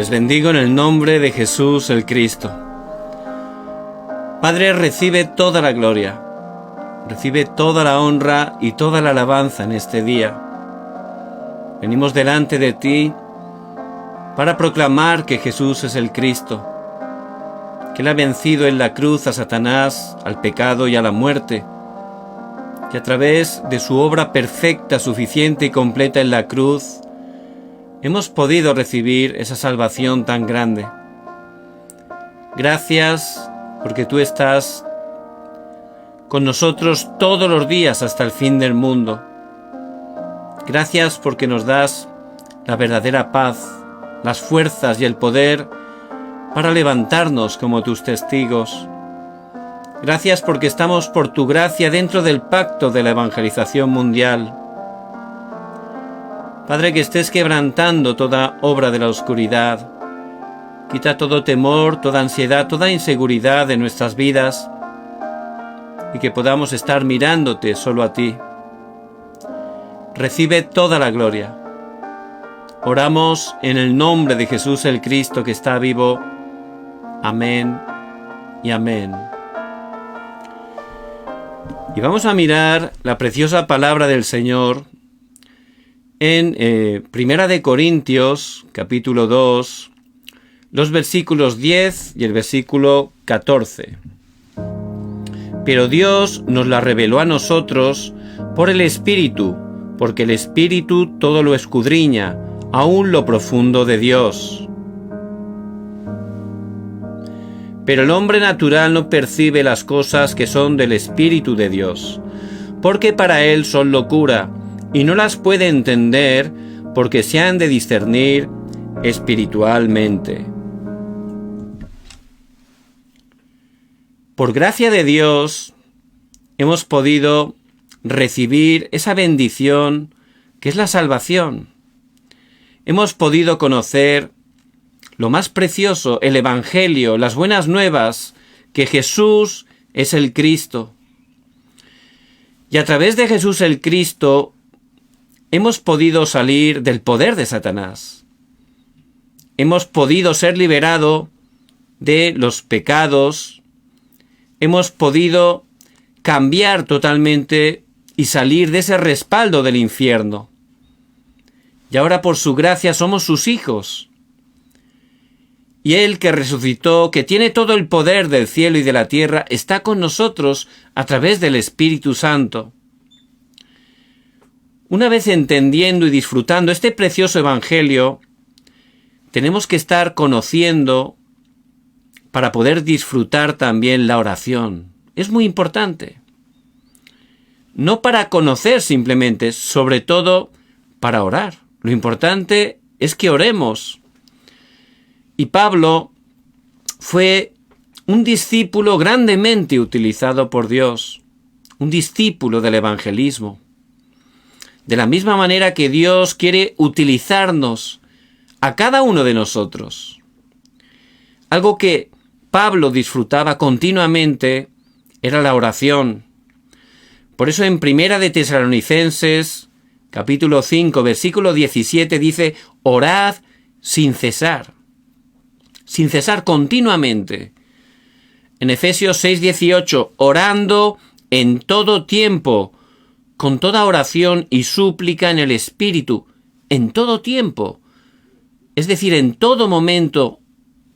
Les bendigo en el nombre de Jesús el Cristo. Padre, recibe toda la gloria, recibe toda la honra y toda la alabanza en este día. Venimos delante de ti para proclamar que Jesús es el Cristo, que Él ha vencido en la cruz a Satanás, al pecado y a la muerte, que a través de su obra perfecta, suficiente y completa en la cruz, hemos podido recibir esa salvación tan grande. Gracias porque tú estás con nosotros todos los días hasta el fin del mundo. Gracias porque nos das la verdadera paz, las fuerzas y el poder para levantarnos como tus testigos. Gracias porque estamos por tu gracia dentro del pacto de la evangelización mundial. Padre, que estés quebrantando toda obra de la oscuridad. Quita todo temor, toda ansiedad, toda inseguridad de nuestras vidas y que podamos estar mirándote solo a ti. Recibe toda la gloria. Oramos en el nombre de Jesús el Cristo que está vivo. Amén y amén. Y vamos a mirar la preciosa palabra del Señor en Primera de Corintios, capítulo 2, los versículos 10 y el versículo 14. Pero Dios nos la reveló a nosotros por el Espíritu, porque el Espíritu todo lo escudriña, aún lo profundo de Dios. Pero el hombre natural no percibe las cosas que son del Espíritu de Dios, porque para él son locura, y no las puede entender porque se han de discernir espiritualmente. Por gracia de Dios hemos podido recibir esa bendición que es la salvación. Hemos podido conocer lo más precioso, el Evangelio, las buenas nuevas, que Jesús es el Cristo. Y a través de Jesús el Cristo hemos podido salir del poder de Satanás. Hemos podido ser liberados de los pecados. Hemos podido cambiar totalmente y salir de ese respaldo del infierno. Y ahora por su gracia somos sus hijos. Y Él que resucitó, que tiene todo el poder del cielo y de la tierra, está con nosotros a través del Espíritu Santo. Una vez entendiendo y disfrutando este precioso Evangelio, tenemos que estar conociendo para poder disfrutar también la oración. Es muy importante. No para conocer simplemente, sobre todo para orar. Lo importante es que oremos. Y Pablo fue un discípulo grandemente utilizado por Dios, un discípulo del evangelismo. De la misma manera que Dios quiere utilizarnos a cada uno de nosotros. Algo que Pablo disfrutaba continuamente era la oración. Por eso en Primera de Tesalonicenses, capítulo 5, versículo 17, dice: orad sin cesar continuamente. En Efesios 6, 18, orando en todo tiempo, con toda oración y súplica en el Espíritu, en todo tiempo. Es decir, en todo momento,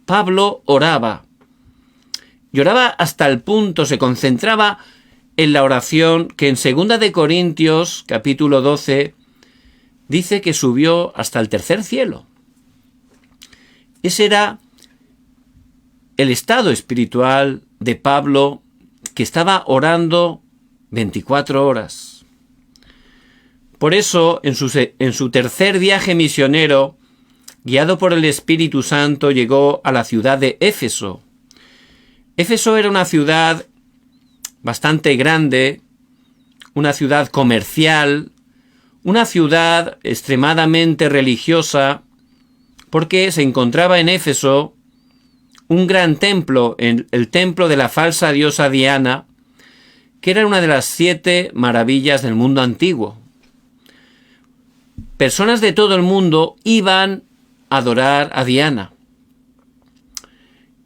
Pablo oraba. Y oraba hasta el punto, se concentraba en la oración que en 2 de Corintios, capítulo 12, dice que subió hasta el tercer cielo. Ese era el estado espiritual de Pablo, que estaba orando 24 horas. Por eso, en su tercer viaje misionero, guiado por el Espíritu Santo, llegó a la ciudad de Éfeso. Éfeso era una ciudad bastante grande, una ciudad comercial, una ciudad extremadamente religiosa, porque se encontraba en Éfeso un gran templo, el templo de la falsa diosa Diana, que era una de las 7 maravillas del mundo antiguo. Personas de todo el mundo iban a adorar a Diana.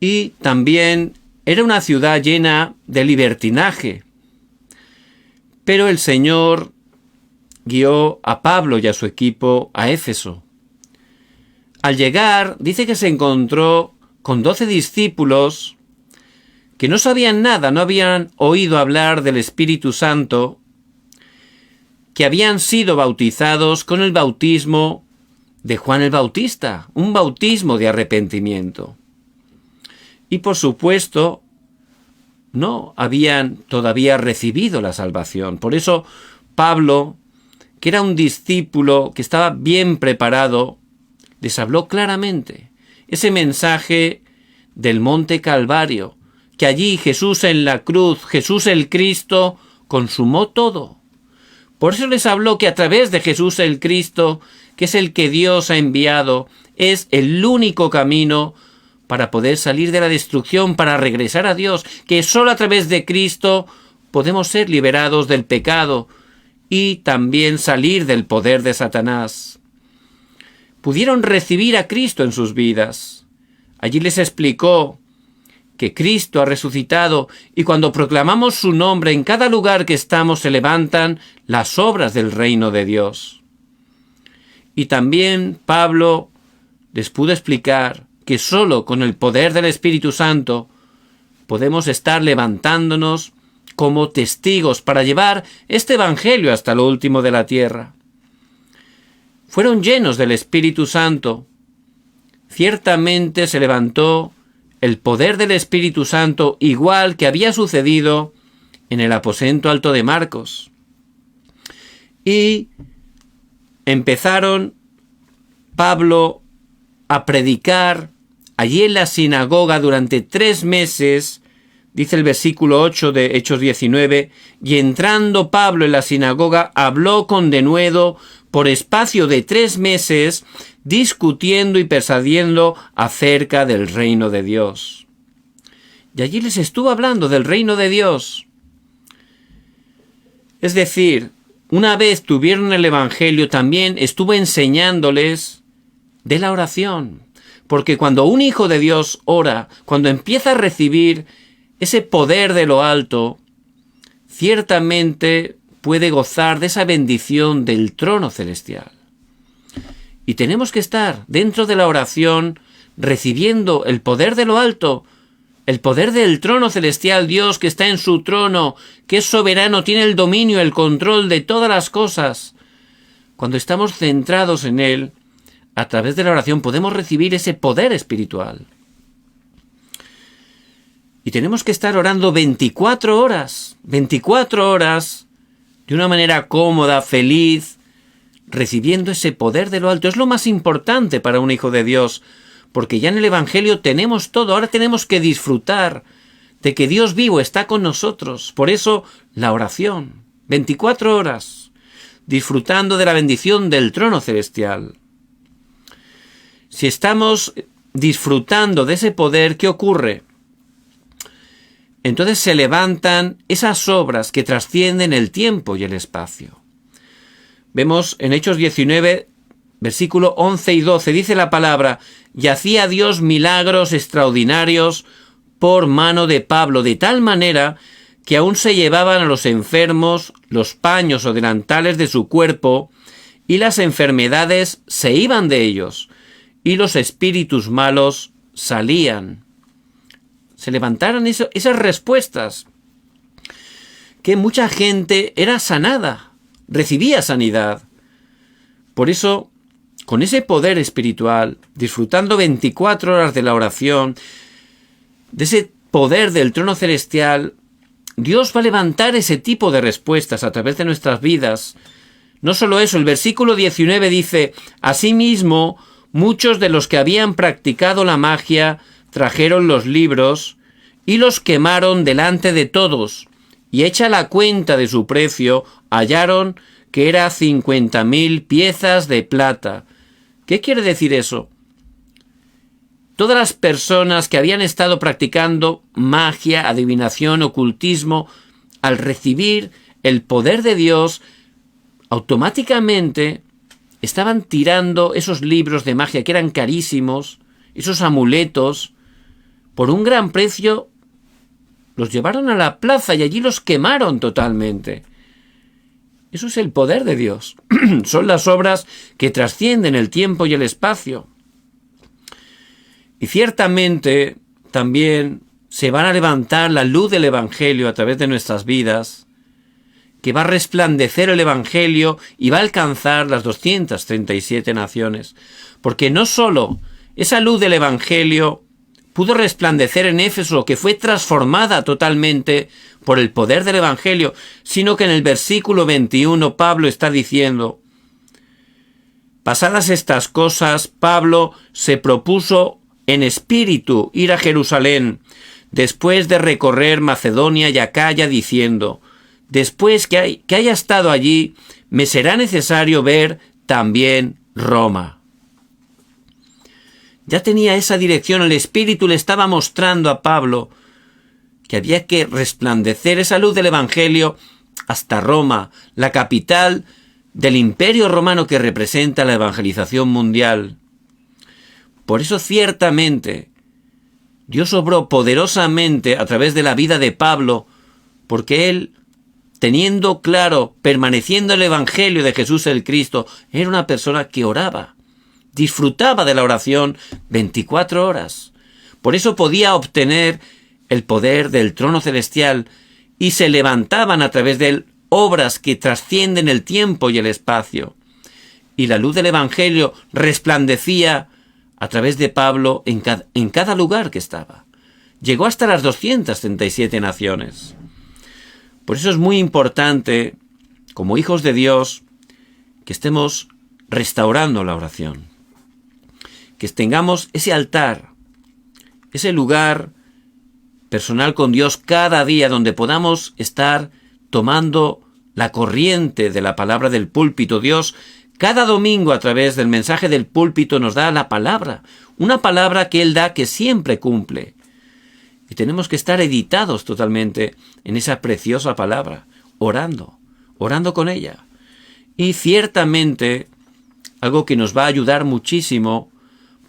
Y también era una ciudad llena de libertinaje. Pero el Señor guió a Pablo y a su equipo a Éfeso. Al llegar, dice que se encontró con 12 discípulos que no sabían nada, no habían oído hablar del Espíritu Santo, que habían sido bautizados con el bautismo de Juan el Bautista, un bautismo de arrepentimiento. Y por supuesto, no habían todavía recibido la salvación. Por eso Pablo, que era un discípulo que estaba bien preparado, les habló claramente ese mensaje del Monte Calvario, que allí Jesús en la cruz, Jesús el Cristo, consumó todo. Por eso les habló que a través de Jesús el Cristo, que es el que Dios ha enviado, es el único camino para poder salir de la destrucción, para regresar a Dios, que solo a través de Cristo podemos ser liberados del pecado y también salir del poder de Satanás. Pudieron recibir a Cristo en sus vidas. Allí les explicó que Cristo ha resucitado y cuando proclamamos su nombre en cada lugar que estamos se levantan las obras del reino de Dios. Y también Pablo les pudo explicar que solo con el poder del Espíritu Santo podemos estar levantándonos como testigos para llevar este evangelio hasta lo último de la tierra. Fueron llenos del Espíritu Santo. Ciertamente se levantó el poder del Espíritu Santo igual que había sucedido en el aposento alto de Marcos. Y empezaron Pablo a predicar allí en la sinagoga durante 3 meses, dice el versículo 8 de Hechos 19, y entrando Pablo en la sinagoga habló con denuedo por espacio de 3 meses, discutiendo y persuadiendo acerca del reino de Dios. Y allí les estuvo hablando del reino de Dios. Es decir, una vez tuvieron el evangelio, también estuvo enseñándoles de la oración. Porque cuando un hijo de Dios ora, cuando empieza a recibir ese poder de lo alto, ciertamente puede gozar de esa bendición del trono celestial. Y tenemos que estar dentro de la oración recibiendo el poder de lo alto, el poder del trono celestial, Dios que está en su trono, que es soberano, tiene el dominio, el control de todas las cosas. Cuando estamos centrados en Él, a través de la oración podemos recibir ese poder espiritual. Y tenemos que estar orando 24 horas de una manera cómoda, feliz, recibiendo ese poder de lo alto. Es lo más importante para un hijo de Dios, porque ya en el Evangelio tenemos todo. Ahora tenemos que disfrutar de que Dios vivo está con nosotros. Por eso la oración, 24 horas, disfrutando de la bendición del trono celestial. Si estamos disfrutando de ese poder, ¿qué ocurre? Entonces se levantan esas obras que trascienden el tiempo y el espacio. Vemos en Hechos 19, versículo 11 y 12, dice la palabra, y hacía Dios milagros extraordinarios por mano de Pablo, de tal manera que aún se llevaban a los enfermos los paños o delantales de su cuerpo, y las enfermedades se iban de ellos, y los espíritus malos salían. Se levantaron esas respuestas, que mucha gente era sanada, recibía sanidad. Por eso, con ese poder espiritual, disfrutando 24 horas de la oración, de ese poder del trono celestial, Dios va a levantar ese tipo de respuestas a través de nuestras vidas. No solo eso, el versículo 19 dice, asimismo, muchos de los que habían practicado la magia trajeron los libros y los quemaron delante de todos, y hecha la cuenta de su precio, hallaron que era 50,000 piezas de plata. ¿Qué quiere decir eso? Todas las personas que habían estado practicando magia, adivinación, ocultismo, al recibir el poder de Dios, automáticamente estaban tirando esos libros de magia que eran carísimos, esos amuletos, por un gran precio, los llevaron a la plaza y allí los quemaron totalmente. Eso es el poder de Dios. Son las obras que trascienden el tiempo y el espacio. Y ciertamente también se van a levantar la luz del Evangelio a través de nuestras vidas, que va a resplandecer el Evangelio y va a alcanzar las 237 naciones. Porque no solo esa luz del Evangelio pudo resplandecer en Éfeso, que fue transformada totalmente por el poder del Evangelio, sino que en el versículo 21 Pablo está diciendo: pasadas estas cosas, Pablo se propuso en espíritu ir a Jerusalén, después de recorrer Macedonia y Acaya, diciendo: después que haya estado allí, me será necesario ver también Roma. Ya tenía esa dirección, el Espíritu le estaba mostrando a Pablo que había que resplandecer esa luz del Evangelio hasta Roma, la capital del Imperio Romano que representa la evangelización mundial. Por eso ciertamente Dios obró poderosamente a través de la vida de Pablo, porque él, teniendo claro, permaneciendo en el Evangelio de Jesús el Cristo, era una persona que oraba, disfrutaba de la oración 24 horas. Por eso podía obtener el poder del trono celestial y se levantaban a través de él obras que trascienden el tiempo y el espacio. Y la luz del Evangelio resplandecía a través de Pablo en cada lugar que estaba. Llegó hasta las 237 naciones. Por eso es muy importante, como hijos de Dios, que estemos restaurando la oración. Que tengamos ese altar, ese lugar personal con Dios cada día, donde podamos estar tomando la corriente de la palabra del púlpito. Dios cada domingo a través del mensaje del púlpito nos da la palabra, una palabra que Él da que siempre cumple. Y tenemos que estar editados totalmente en esa preciosa palabra, orando con ella. Y ciertamente algo que nos va a ayudar muchísimo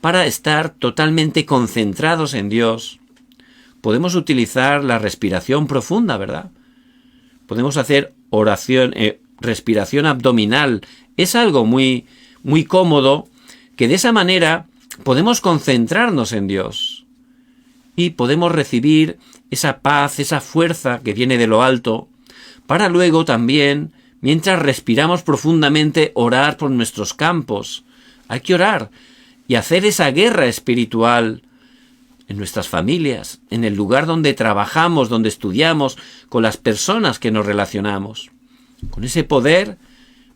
para estar totalmente concentrados en Dios. Podemos utilizar la respiración profunda, ¿verdad? Podemos hacer oración, respiración abdominal. Es algo muy, muy cómodo, que de esa manera podemos concentrarnos en Dios y podemos recibir esa paz, esa fuerza que viene de lo alto, para luego también, mientras respiramos profundamente, orar por nuestros campos. Hay que orar y hacer esa guerra espiritual en nuestras familias, en el lugar donde trabajamos, donde estudiamos, con las personas que nos relacionamos. Con ese poder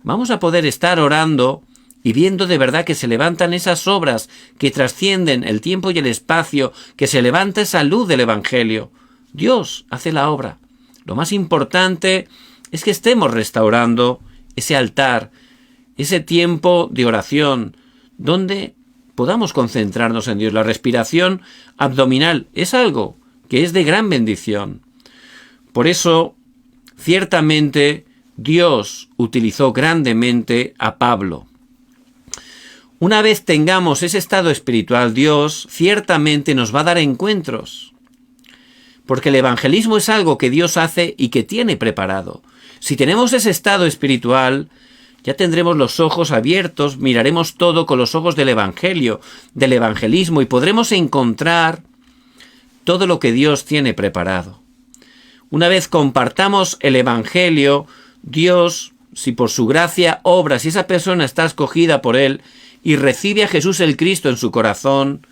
vamos a poder estar orando y viendo de verdad que se levantan esas obras que trascienden el tiempo y el espacio, que se levanta esa luz del Evangelio. Dios hace la obra. Lo más importante es que estemos restaurando ese altar, ese tiempo de oración, donde podamos concentrarnos en Dios. La respiración abdominal es algo que es de gran bendición. Por eso, ciertamente, Dios utilizó grandemente a Pablo. Una vez tengamos ese estado espiritual, Dios ciertamente nos va a dar encuentros. Porque el evangelismo es algo que Dios hace y que tiene preparado. Si tenemos ese estado espiritual, ya tendremos los ojos abiertos, miraremos todo con los ojos del Evangelio, del evangelismo, y podremos encontrar todo lo que Dios tiene preparado. Una vez compartamos el Evangelio, Dios, si por su gracia obra, si esa persona está escogida por Él y recibe a Jesús el Cristo en su corazón,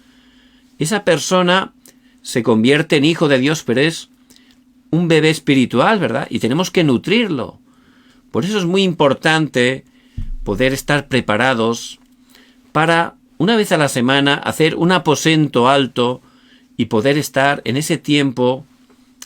esa persona se convierte en hijo de Dios, pero es un bebé espiritual, ¿verdad? Y tenemos que nutrirlo. Por eso es muy importante poder estar preparados para, una vez a la semana, hacer un aposento alto y poder estar en ese tiempo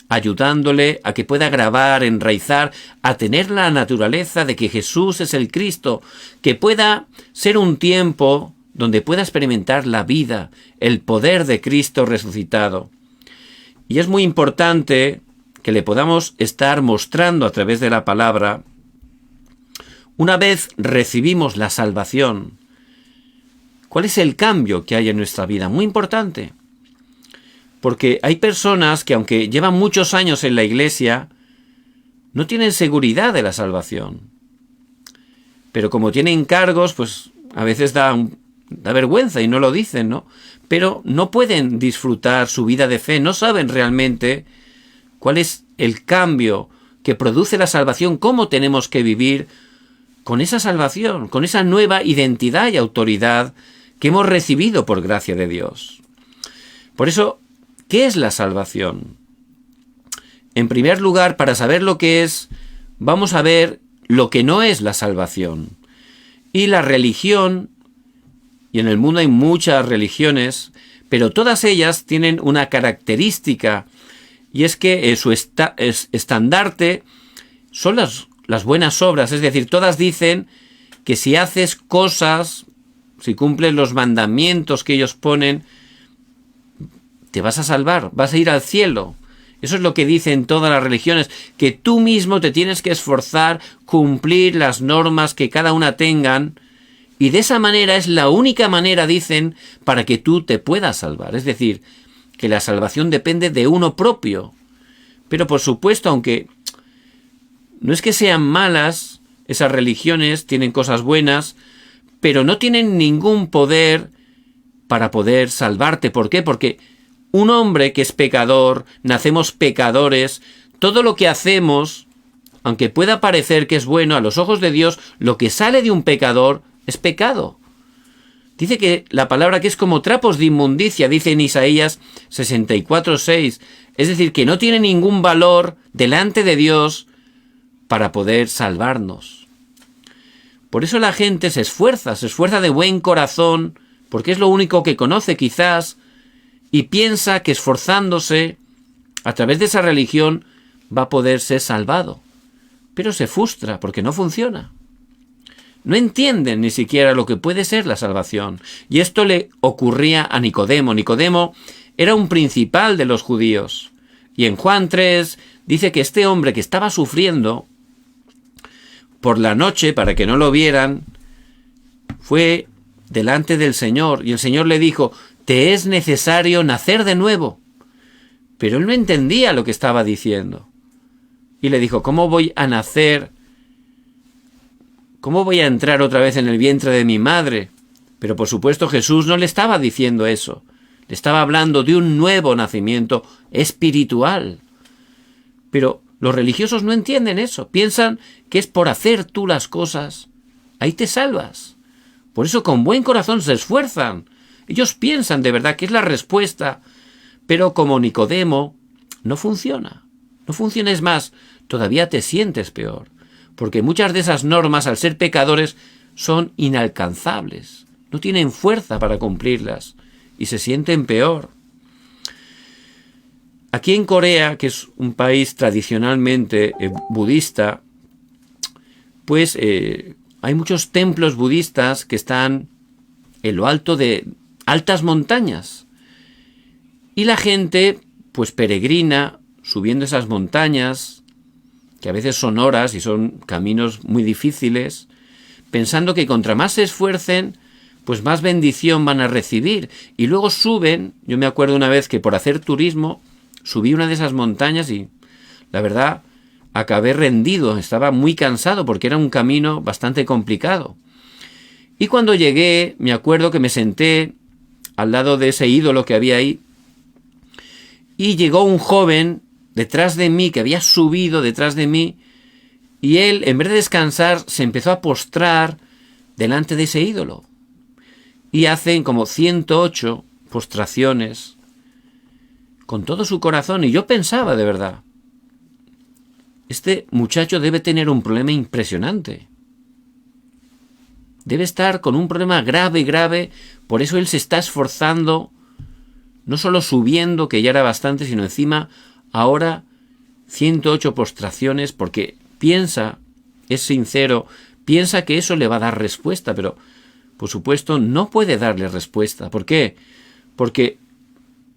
ayudándole a que pueda grabar, enraizar, a tener la naturaleza de que Jesús es el Cristo, que pueda ser un tiempo donde pueda experimentar la vida, el poder de Cristo resucitado. Y es muy importante que le podamos estar mostrando a través de la palabra. Una vez recibimos la salvación, ¿cuál es el cambio que hay en nuestra vida? Muy importante. Porque hay personas que, aunque llevan muchos años en la iglesia, no tienen seguridad de la salvación. Pero como tienen cargos, pues a veces da vergüenza y no lo dicen, ¿no? Pero no pueden disfrutar su vida de fe, no saben realmente cuál es el cambio que produce la salvación, cómo tenemos que vivir con esa salvación, con esa nueva identidad y autoridad que hemos recibido por gracia de Dios. Por eso, ¿qué es la salvación? En primer lugar, para saber lo que es, vamos a ver lo que no es la salvación. Y la religión, y en el mundo hay muchas religiones, pero todas ellas tienen una característica, y es que su estandarte son las buenas obras. Es decir, todas dicen que si haces cosas, si cumples los mandamientos que ellos ponen, te vas a salvar, vas a ir al cielo. Eso es lo que dicen todas las religiones, que tú mismo te tienes que esforzar, cumplir las normas que cada una tengan, y de esa manera es la única manera, dicen, para que tú te puedas salvar. Es decir, que la salvación depende de uno propio. Pero por supuesto, aunque no es que sean malas, esas religiones tienen cosas buenas, pero no tienen ningún poder para poder salvarte. ¿Por qué? Porque un hombre que es pecador, nacemos pecadores, todo lo que hacemos, aunque pueda parecer que es bueno a los ojos de Dios, lo que sale de un pecador es pecado. Dice que la palabra que es como trapos de inmundicia, dice en Isaías 64:6, es decir, que no tiene ningún valor delante de Dios para poder salvarnos. Por eso la gente se esfuerza de buen corazón, porque es lo único que conoce quizás, y piensa que esforzándose a través de esa religión va a poder ser salvado. Pero se frustra porque no funciona. No entienden ni siquiera lo que puede ser la salvación. Y esto le ocurría a Nicodemo. Nicodemo era un principal de los judíos. Y en Juan 3 dice que este hombre que estaba sufriendo por la noche, para que no lo vieran, fue delante del Señor. Y el Señor le dijo: te es necesario nacer de nuevo. Pero él no entendía lo que estaba diciendo. Y le dijo: ¿cómo voy a nacer? ¿Cómo voy a entrar otra vez en el vientre de mi madre? Pero por supuesto Jesús no le estaba diciendo eso. Le estaba hablando de un nuevo nacimiento espiritual. Pero los religiosos no entienden eso. Piensan que es por hacer tú las cosas. Ahí te salvas. Por eso con buen corazón se esfuerzan. Ellos piensan de verdad que es la respuesta, pero como Nicodemo, no funciona. No funciona, es más, todavía te sientes peor, porque muchas de esas normas, al ser pecadores, son inalcanzables. No tienen fuerza para cumplirlas y se sienten peor. Aquí en Corea, que es un país tradicionalmente budista, pues hay muchos templos budistas que están en lo alto de altas montañas. Y la gente pues peregrina subiendo esas montañas, que a veces son horas y son caminos muy difíciles, pensando que contra más se esfuercen, pues más bendición van a recibir. Y luego suben. Yo me acuerdo una vez que por hacer turismo subí una de esas montañas y la verdad acabé rendido, estaba muy cansado porque era un camino bastante complicado. Y cuando llegué, me acuerdo que me senté al lado de ese ídolo que había ahí, y llegó un joven detrás de mí, que había subido detrás de mí, y él, en vez de descansar, se empezó a postrar delante de ese ídolo. Y hacen como 108 postraciones con todo su corazón. Y yo pensaba, de verdad, este muchacho debe tener un problema impresionante. Debe estar con un problema grave, por eso él se está esforzando, no solo subiendo, que ya era bastante, sino encima ahora 108 postraciones, porque piensa, es sincero, piensa que eso le va a dar respuesta, pero por supuesto no puede darle respuesta. ¿Por qué? Porque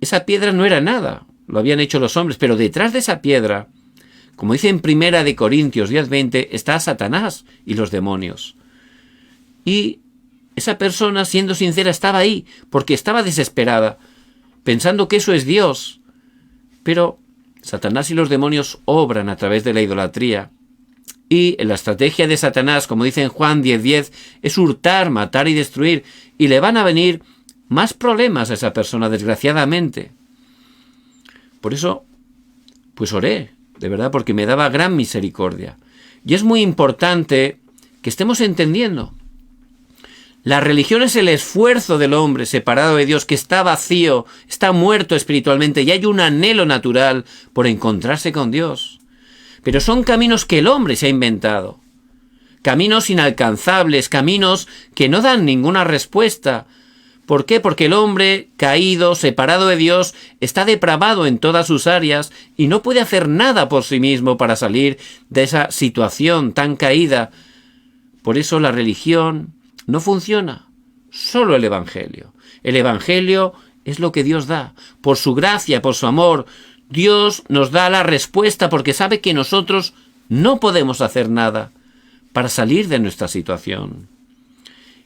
esa piedra no era nada, lo habían hecho los hombres, pero detrás de esa piedra, como dice en 1 Corintios 10:20, está Satanás y los demonios. Y esa persona, siendo sincera, estaba ahí, porque estaba desesperada. pensando que eso es Dios. Pero Satanás y los demonios obran a través de la idolatría. Y la estrategia de Satanás, como dice en Juan 10:10, es hurtar, matar y destruir. Y le van a venir más problemas a esa persona, desgraciadamente. Por eso, pues oré, de verdad, porque me daba gran misericordia. Y es muy importante que estemos entendiendo. La religión es el esfuerzo del hombre separado de Dios, que está vacío, está muerto espiritualmente, y hay un anhelo natural por encontrarse con Dios. Pero son caminos que el hombre se ha inventado. Caminos inalcanzables, caminos que no dan ninguna respuesta. ¿Por qué? Porque el hombre caído, separado de Dios, está depravado en todas sus áreas y no puede hacer nada por sí mismo para salir de esa situación tan caída. Por eso la religión no funciona, solo el Evangelio. El Evangelio es lo que Dios da. Por su gracia, por su amor, Dios nos da la respuesta porque sabe que nosotros no podemos hacer nada para salir de nuestra situación.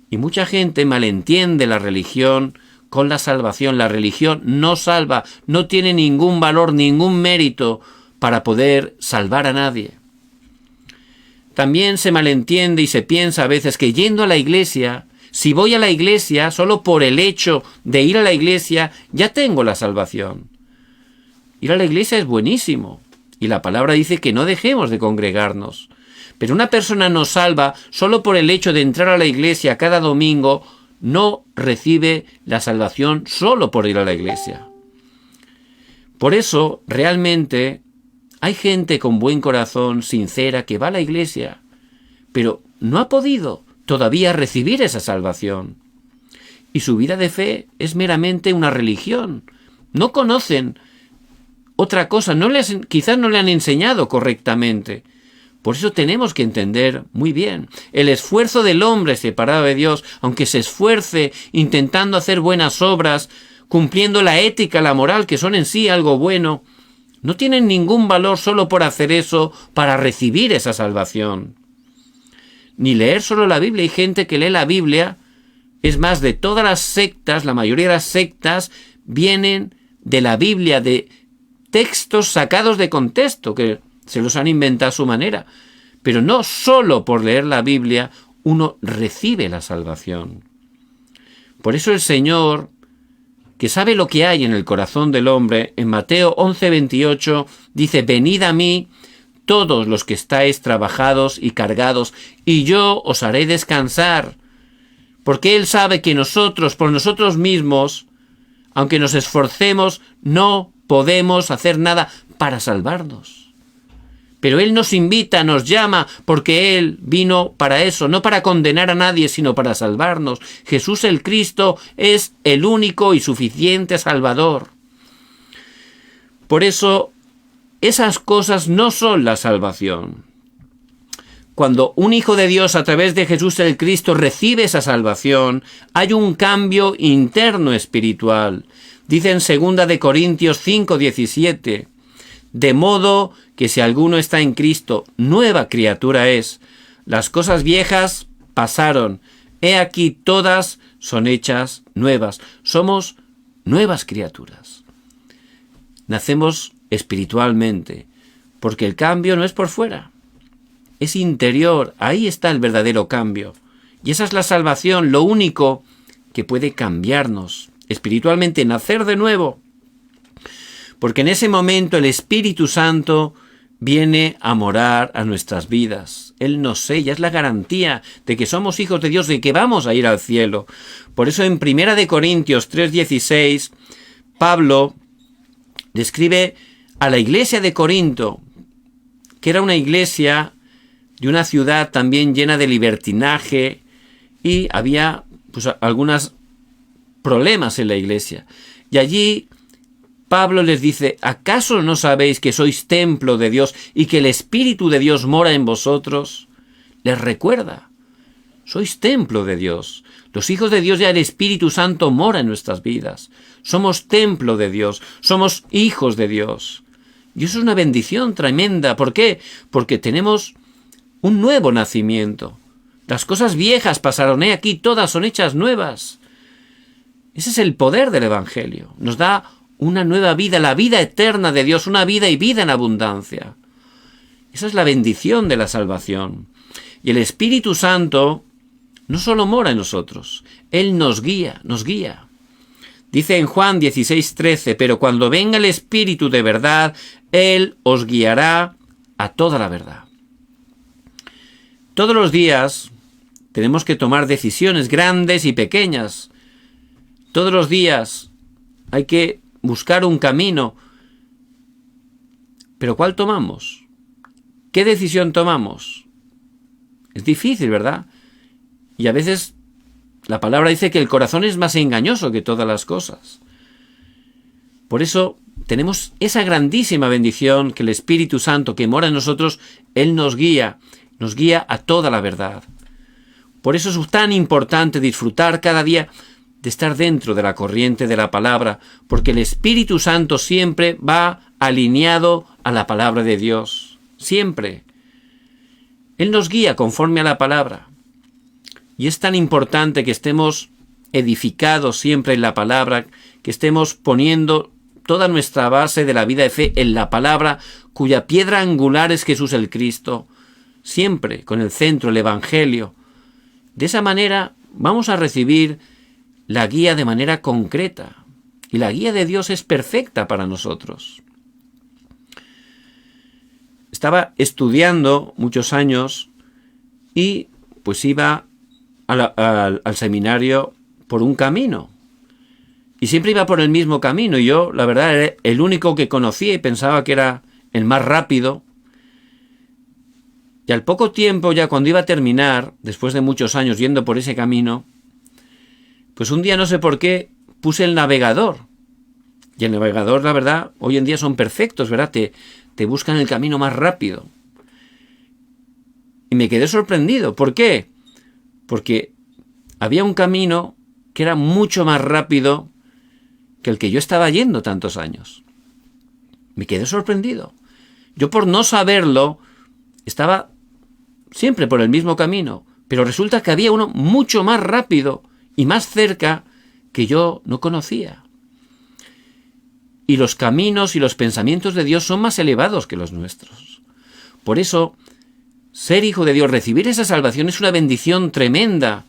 Y mucha gente malentiende la religión con la salvación. La religión no salva, no tiene ningún valor, ningún mérito para poder salvar a nadie. También se malentiende y se piensa a veces que yendo a la iglesia, si voy a la iglesia, solo por el hecho de ir a la iglesia, ya tengo la salvación. Ir a la iglesia es buenísimo, y la palabra dice que no dejemos de congregarnos. Pero una persona no salva solo por el hecho de entrar a la iglesia cada domingo, no recibe la salvación solo por ir a la iglesia. Por eso, realmente, hay gente con buen corazón, sincera, que va a la iglesia, pero no ha podido todavía recibir esa salvación. Y su vida de fe es meramente una religión. No conocen otra cosa, quizás no le han enseñado correctamente. Por eso tenemos que entender muy bien. El esfuerzo del hombre separado de Dios, aunque se esfuerce intentando hacer buenas obras, cumpliendo la ética, la moral, que son en sí algo bueno, no tienen ningún valor solo por hacer eso para recibir esa salvación. Ni leer solo la Biblia. Hay gente que lee la Biblia. Es más, de todas las sectas, la mayoría de las sectas vienen de la Biblia, de textos sacados de contexto, que se los han inventado a su manera. Pero no solo por leer la Biblia uno recibe la salvación. Por eso el Señor, que sabe lo que hay en el corazón del hombre, en Mateo 11:28 dice: venid a mí todos los que estáis trabajados y cargados, y yo os haré descansar. Porque Él sabe que nosotros, por nosotros mismos, aunque nos esforcemos, no podemos hacer nada para salvarnos. Pero Él nos invita, nos llama, porque Él vino para eso, no para condenar a nadie, sino para salvarnos. Jesús el Cristo es el único y suficiente Salvador. Por eso, esas cosas no son la salvación. Cuando un hijo de Dios a través de Jesús el Cristo recibe esa salvación, hay un cambio interno espiritual. Dice en 2 Corintios 5:17, de modo que si alguno está en Cristo, nueva criatura es. Las cosas viejas pasaron. He aquí todas son hechas nuevas. Somos nuevas criaturas. Nacemos espiritualmente, porque el cambio no es por fuera. Es interior. Ahí está el verdadero cambio. Y esa es la salvación, lo único que puede cambiarnos espiritualmente, nacer de nuevo. Porque en ese momento el Espíritu Santo viene a morar a nuestras vidas. Él nos sella, es la garantía de que somos hijos de Dios, de que vamos a ir al cielo. Por eso en 1 Corintios 3:16, Pablo describe a la iglesia de Corinto, que era una iglesia de una ciudad también llena de libertinaje, y había algunos problemas en la iglesia. Y allí Pablo les dice: ¿acaso no sabéis que sois templo de Dios y que el Espíritu de Dios mora en vosotros? Les recuerda: sois templo de Dios. Los hijos de Dios, ya el Espíritu Santo mora en nuestras vidas. Somos templo de Dios, somos hijos de Dios. Y eso es una bendición tremenda. ¿Por qué? Porque tenemos un nuevo nacimiento. Las cosas viejas pasaron, aquí todas son hechas nuevas. Ese es el poder del Evangelio. Nos da una nueva vida, la vida eterna de Dios, una vida y vida en abundancia. Esa es la bendición de la salvación. Y el Espíritu Santo no solo mora en nosotros, Él nos guía, nos guía. Dice en Juan 16:13, pero cuando venga el Espíritu de verdad, Él os guiará a toda la verdad. Todos los días tenemos que tomar decisiones grandes y pequeñas. Todos los días hay que buscar un camino. ¿Pero cuál tomamos? ¿Qué decisión tomamos? Es difícil, ¿verdad? Y a veces la palabra dice que el corazón es más engañoso que todas las cosas. Por eso tenemos esa grandísima bendición que el Espíritu Santo que mora en nosotros, Él nos guía a toda la verdad. Por eso es tan importante disfrutar cada día de estar dentro de la corriente de la palabra, porque el Espíritu Santo siempre va alineado a la palabra de Dios. Siempre. Él nos guía conforme a la palabra. Y es tan importante que estemos edificados siempre en la palabra, que estemos poniendo toda nuestra base de la vida de fe en la palabra, cuya piedra angular es Jesús el Cristo, siempre con el centro, el Evangelio. De esa manera vamos a recibir la guía de manera concreta. Y la guía de Dios es perfecta para nosotros. Estaba estudiando muchos años y pues iba al seminario por un camino. Y siempre iba por el mismo camino. Y yo, la verdad, era el único que conocía y pensaba que era el más rápido. Y al poco tiempo, ya cuando iba a terminar, después de muchos años yendo por ese camino, pues un día no sé por qué puse el navegador. Y el navegador, la verdad, hoy en día son perfectos, ¿verdad? Te buscan el camino más rápido. Y me quedé sorprendido. ¿Por qué? Porque había un camino que era mucho más rápido que el que yo estaba yendo tantos años. Me quedé sorprendido. Yo, por no saberlo, estaba siempre por el mismo camino, pero resulta que había uno mucho más rápido y más cerca que yo no conocía. Y los caminos y los pensamientos de Dios son más elevados que los nuestros. Por eso, ser hijo de Dios, recibir esa salvación es una bendición tremenda,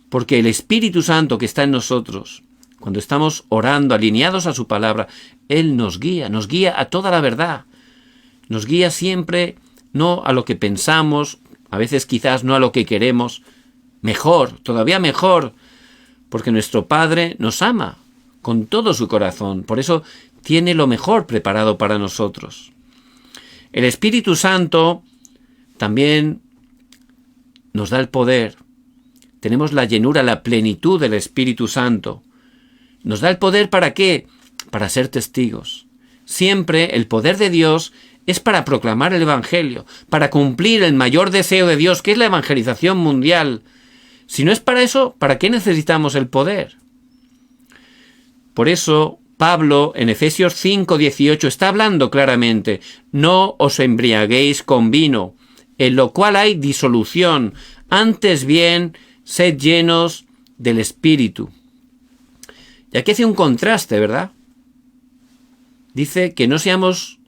porque el Espíritu Santo que está en nosotros, cuando estamos orando, alineados a su palabra, Él nos guía a toda la verdad. Nos guía siempre, no a lo que pensamos, a veces quizás no a lo que queremos, mejor, todavía mejor, porque nuestro Padre nos ama con todo su corazón, por eso tiene lo mejor preparado para nosotros. El Espíritu Santo también nos da el poder. Tenemos la llenura, la plenitud del Espíritu Santo. ¿Nos da el poder para qué? Para ser testigos. Siempre el poder de Dios es para proclamar el Evangelio, para cumplir el mayor deseo de Dios, que es la evangelización mundial. Si no es para eso, ¿para qué necesitamos el poder? Por eso, Pablo, en Efesios 5:18, está hablando claramente: no os embriaguéis con vino, en lo cual hay disolución, antes bien, sed llenos del Espíritu. Y aquí hace un contraste, ¿verdad? Dice que no seamos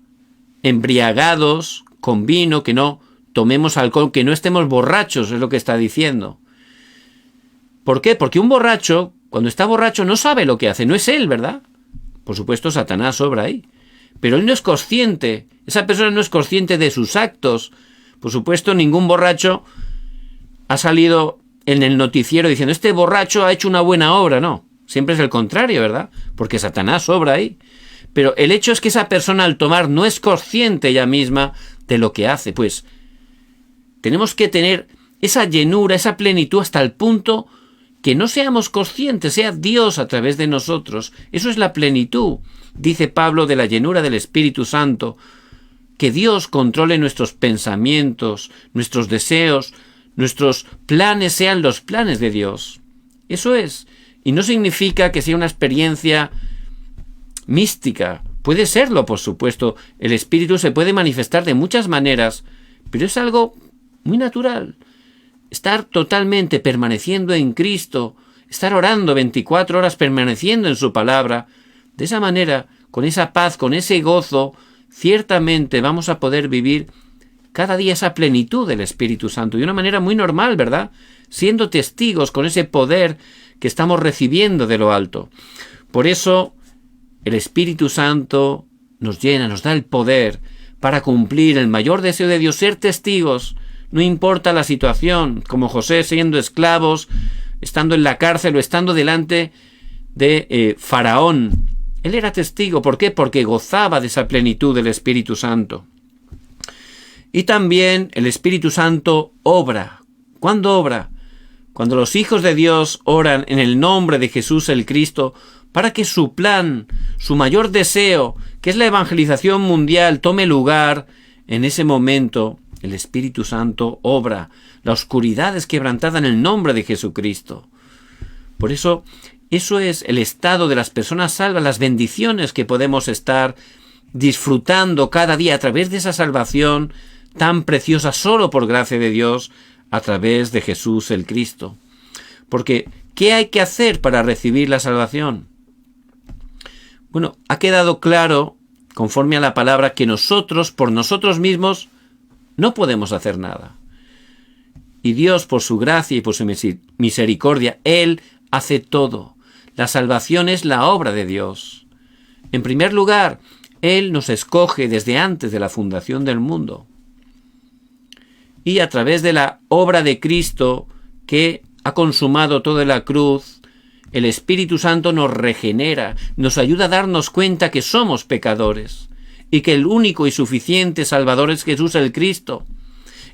embriagados con vino, que no tomemos alcohol, que no estemos borrachos, es lo que está diciendo. ¿Por qué? Porque un borracho, cuando está borracho, no sabe lo que hace, no es él, ¿verdad? Por supuesto, Satanás obra ahí. Pero él no es consciente, esa persona no es consciente de sus actos. Por supuesto, ningún borracho ha salido en el noticiero diciendo: este borracho ha hecho una buena obra. No, siempre es el contrario, ¿verdad? Porque Satanás obra ahí. Pero el hecho es que esa persona al tomar no es consciente ella misma de lo que hace. Pues tenemos que tener esa llenura, esa plenitud hasta el punto que no seamos conscientes, sea Dios a través de nosotros. Eso es la plenitud, dice Pablo, de la llenura del Espíritu Santo. Que Dios controle nuestros pensamientos, nuestros deseos, nuestros planes sean los planes de Dios. Eso es. Y no significa que sea una experiencia mística. Puede serlo, por supuesto. El Espíritu se puede manifestar de muchas maneras, pero es algo muy natural. Estar totalmente permaneciendo en Cristo, estar orando 24 horas permaneciendo en su palabra. De esa manera, con esa paz, con ese gozo, ciertamente vamos a poder vivir cada día esa plenitud del Espíritu Santo, de una manera muy normal, ¿verdad? Siendo testigos con ese poder que estamos recibiendo de lo alto. Por eso, el Espíritu Santo nos llena, nos da el poder para cumplir el mayor deseo de Dios, ser testigos, no importa la situación, como José siendo esclavos, estando en la cárcel o estando delante de Faraón. Él era testigo. ¿Por qué? Porque gozaba de esa plenitud del Espíritu Santo. Y también el Espíritu Santo obra. ¿Cuándo obra? Cuando los hijos de Dios oran en el nombre de Jesús el Cristo, para que su plan, su mayor deseo, que es la evangelización mundial, tome lugar. En ese momento, el Espíritu Santo obra. La oscuridad es quebrantada en el nombre de Jesucristo. Por eso, eso es el estado de las personas salvas, las bendiciones que podemos estar disfrutando cada día a través de esa salvación tan preciosa solo por gracia de Dios a través de Jesús el Cristo. Porque, ¿qué hay que hacer para recibir la salvación? Bueno, ha quedado claro, conforme a la palabra, que nosotros, por nosotros mismos, no podemos hacer nada. Y Dios, por su gracia y por su misericordia, Él hace todo. La salvación es la obra de Dios. En primer lugar, Él nos escoge desde antes de la fundación del mundo. Y a través de la obra de Cristo, que ha consumado toda la cruz, el Espíritu Santo nos regenera, nos ayuda a darnos cuenta que somos pecadores y que el único y suficiente Salvador es Jesús el Cristo.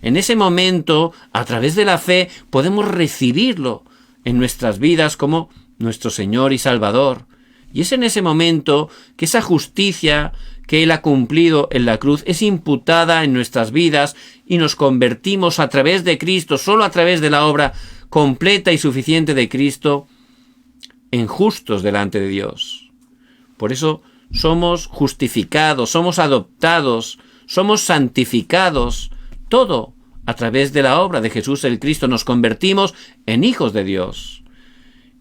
En ese momento, a través de la fe, podemos recibirlo en nuestras vidas como nuestro Señor y Salvador. Y es en ese momento que esa justicia que Él ha cumplido en la cruz es imputada en nuestras vidas y nos convertimos a través de Cristo, solo a través de la obra completa y suficiente de Cristo, en justos delante de Dios. Por eso somos justificados, somos adoptados, somos santificados, todo a través de la obra de Jesús el Cristo. Nos convertimos en hijos de Dios.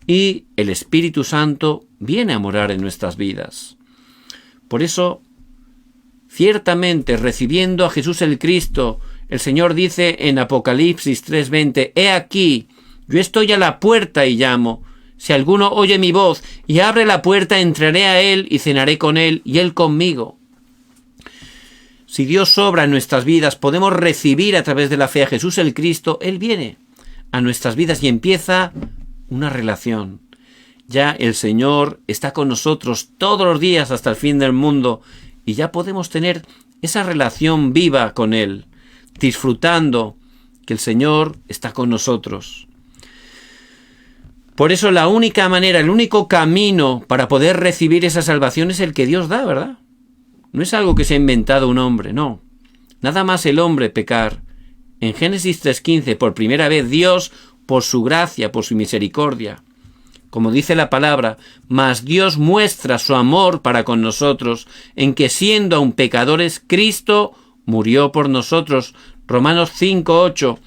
Y el Espíritu Santo viene a morar en nuestras vidas. Por eso, ciertamente, recibiendo a Jesús el Cristo, el Señor dice en Apocalipsis 3:20, «He aquí, yo estoy a la puerta y llamo. Si alguno oye mi voz y abre la puerta, entraré a él y cenaré con él y él conmigo». Si Dios obra en nuestras vidas, podemos recibir a través de la fe a Jesús el Cristo. Él viene a nuestras vidas y empieza una relación. Ya el Señor está con nosotros todos los días hasta el fin del mundo y ya podemos tener esa relación viva con Él, disfrutando que el Señor está con nosotros. Por eso la única manera, el único camino para poder recibir esa salvación es el que Dios da, ¿verdad? No es algo que se ha inventado un hombre, no. Nada más el hombre pecar. En Génesis 3:15, por primera vez, Dios, por su gracia, por su misericordia, como dice la palabra, mas Dios muestra su amor para con nosotros, en que siendo aún pecadores, Cristo murió por nosotros. Romanos 5:8,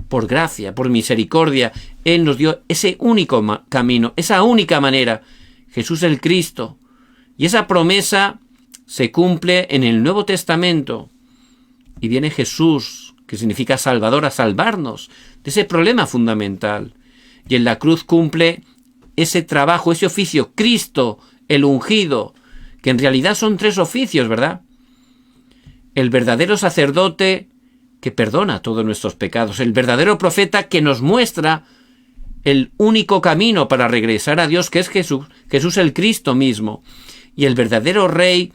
por gracia, por misericordia, Él nos dio ese único camino, esa única manera, Jesús el Cristo. Y esa promesa se cumple en el Nuevo Testamento. Y viene Jesús, que significa Salvador, a salvarnos de ese problema fundamental. Y en la cruz cumple ese trabajo, ese oficio, Cristo, el ungido, que en realidad son tres oficios, ¿verdad? El verdadero sacerdote que perdona todos nuestros pecados, el verdadero profeta que nos muestra el único camino para regresar a Dios, que es Jesús, Jesús el Cristo mismo, y el verdadero Rey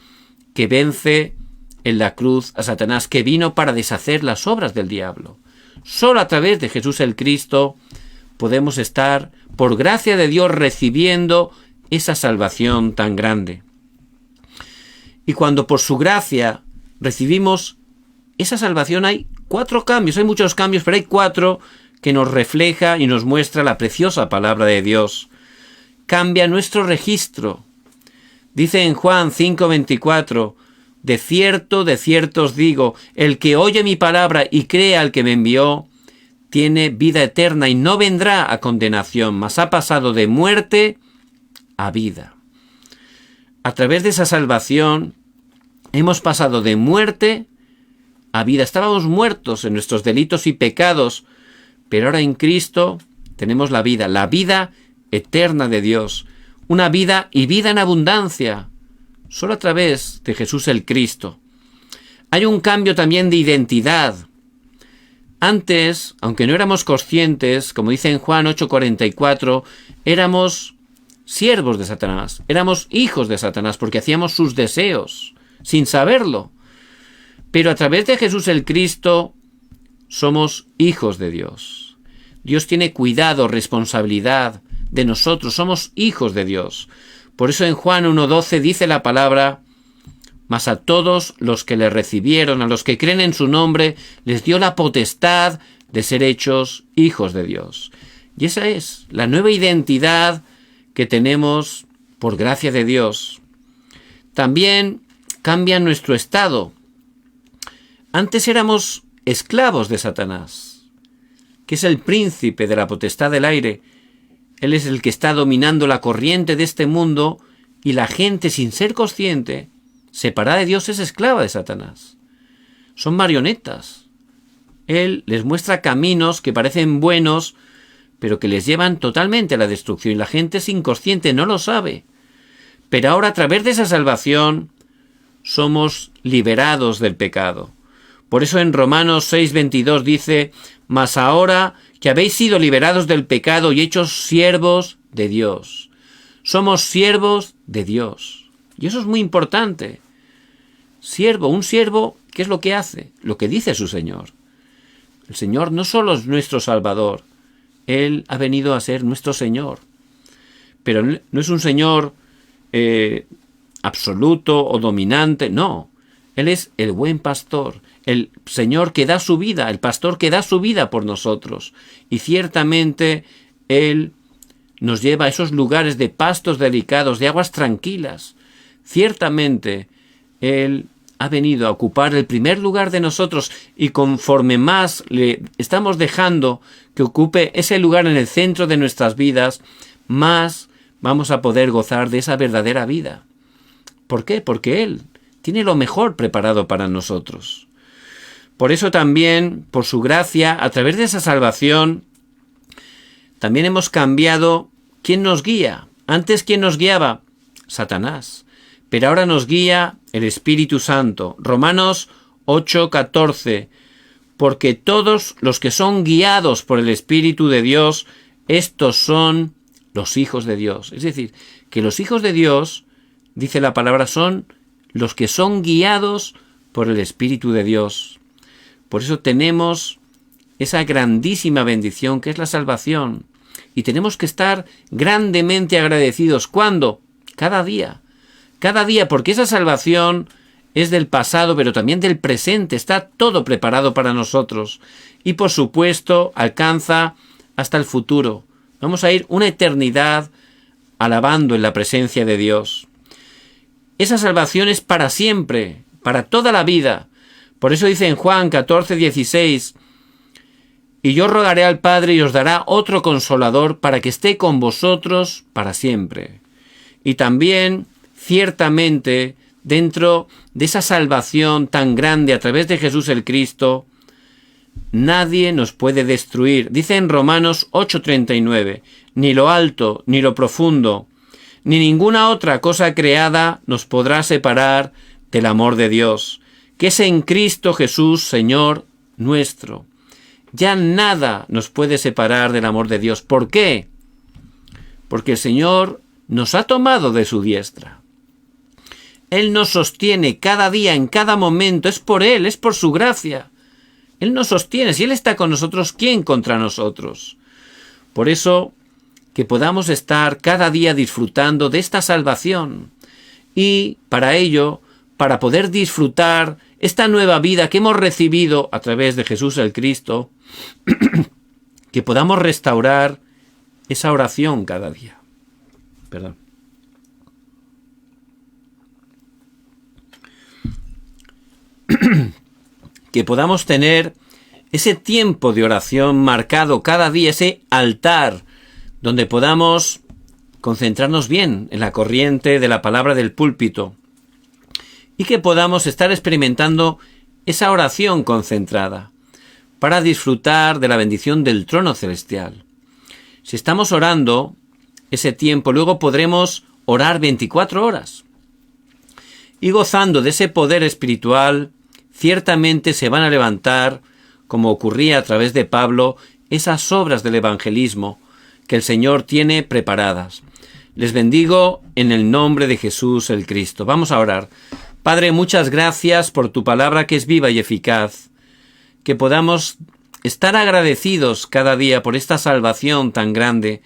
que vence en la cruz a Satanás, que vino para deshacer las obras del diablo. Solo a través de Jesús el Cristo podemos estar, por gracia de Dios, recibiendo esa salvación tan grande. Y cuando por su gracia recibimos esa salvación, hay 4 cambios, hay muchos cambios, pero hay 4 que nos refleja y nos muestra la preciosa palabra de Dios. Cambia nuestro registro. Dice en Juan 5:24, de cierto os digo, el que oye mi palabra y cree al que me envió, tiene vida eterna y no vendrá a condenación, mas ha pasado de muerte a vida. A través de esa salvación hemos pasado de muerte a vida. Estábamos muertos en nuestros delitos y pecados, pero ahora en Cristo tenemos la vida eterna de Dios, una vida y vida en abundancia, solo a través de Jesús el Cristo. Hay un cambio también de identidad. Antes, aunque no éramos conscientes, como dice en Juan 8:44, éramos siervos de Satanás, éramos hijos de Satanás porque hacíamos sus deseos, sin saberlo. Pero a través de Jesús el Cristo somos hijos de Dios. Dios tiene cuidado, responsabilidad de nosotros, somos hijos de Dios. Por eso en Juan 1:12 dice la palabra: mas a todos los que le recibieron, a los que creen en su nombre, les dio la potestad de ser hechos hijos de Dios. Y esa es la nueva identidad que tenemos por gracia de Dios. También cambia nuestro estado. Antes éramos esclavos de Satanás, que es el príncipe de la potestad del aire. Él es el que está dominando la corriente de este mundo y la gente, sin ser consciente, separada de Dios, es esclava de Satanás. Son marionetas. Él les muestra caminos que parecen buenos, pero que les llevan totalmente a la destrucción. Y la gente es inconsciente, no lo sabe. Pero ahora, a través de esa salvación, somos liberados del pecado. Por eso en Romanos 6:22 dice: mas ahora que habéis sido liberados del pecado y hechos siervos de Dios. Somos siervos de Dios. Y eso es muy importante. Un siervo, ¿qué es lo que hace? Lo que dice su Señor. El Señor no solo es nuestro Salvador, Él ha venido a ser nuestro Señor. Pero no es un Señor absoluto o dominante, no. Él es el buen pastor, el Señor que da su vida, el pastor que da su vida por nosotros. Y ciertamente Él nos lleva a esos lugares de pastos delicados, de aguas tranquilas. Ciertamente Él ha venido a ocupar el primer lugar de nosotros, y conforme más le estamos dejando que ocupe ese lugar en el centro de nuestras vidas, más vamos a poder gozar de esa verdadera vida. ¿Por qué? Porque Él tiene lo mejor preparado para nosotros. Por eso también, por su gracia, a través de esa salvación, también hemos cambiado quién nos guía. Antes, ¿quién nos guiaba? Satanás. Pero ahora nos guía el Espíritu Santo. Romanos 8:14. Porque todos los que son guiados por el Espíritu de Dios, estos son los hijos de Dios. Es decir, que los hijos de Dios, dice la palabra, son los que son guiados por el Espíritu de Dios. Por eso tenemos esa grandísima bendición que es la salvación. Y tenemos que estar grandemente agradecidos. ¿Cuándo? Cada día. Cada día, porque esa salvación es del pasado, pero también del presente. Está todo preparado para nosotros. Y por supuesto, alcanza hasta el futuro. Vamos a ir una eternidad alabando en la presencia de Dios. Esa salvación es para siempre, para toda la vida. Por eso dice en Juan 14:16, y yo rogaré al Padre y os dará otro consolador para que esté con vosotros para siempre. Y también, ciertamente, dentro de esa salvación tan grande a través de Jesús el Cristo, nadie nos puede destruir. Dice en Romanos 8:39, ni lo alto, ni lo profundo, ni ninguna otra cosa creada nos podrá separar del amor de Dios, que es en Cristo Jesús, Señor nuestro. Ya nada nos puede separar del amor de Dios. ¿Por qué? Porque el Señor nos ha tomado de su diestra. Él nos sostiene cada día, en cada momento. Es por Él, es por su gracia. Él nos sostiene. Si Él está con nosotros, ¿quién contra nosotros? Por eso, que podamos estar cada día disfrutando de esta salvación. Y para ello, para poder disfrutar esta nueva vida que hemos recibido a través de Jesús el Cristo, que podamos restaurar esa oración cada día. Perdón. Que podamos tener ese tiempo de oración marcado cada día, ese altar donde podamos concentrarnos bien en la corriente de la palabra del púlpito y que podamos estar experimentando esa oración concentrada para disfrutar de la bendición del trono celestial. Si estamos orando ese tiempo, luego podremos orar 24 horas. Y gozando de ese poder espiritual, ciertamente se van a levantar, como ocurría a través de Pablo, esas obras del evangelismo que el Señor tiene preparadas. Les bendigo en el nombre de Jesús el Cristo. Vamos a orar. Padre, muchas gracias por tu palabra que es viva y eficaz, que podamos estar agradecidos cada día por esta salvación tan grande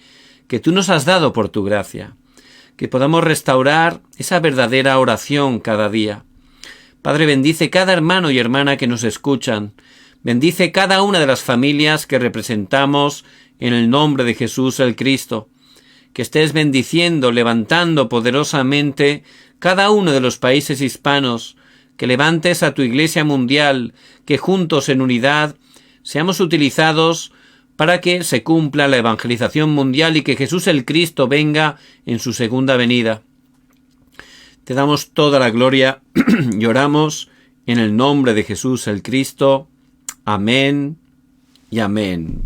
que tú nos has dado por tu gracia, que podamos restaurar esa verdadera oración cada día. Padre, bendice cada hermano y hermana que nos escuchan, bendice cada una de las familias que representamos en el nombre de Jesús el Cristo, que estés bendiciendo, levantando poderosamente cada uno de los países hispanos, que levantes a tu Iglesia mundial, que juntos en unidad seamos utilizados para que se cumpla la evangelización mundial y que Jesús el Cristo venga en su segunda venida. Te damos toda la gloria y oramos en el nombre de Jesús el Cristo. Amén y amén.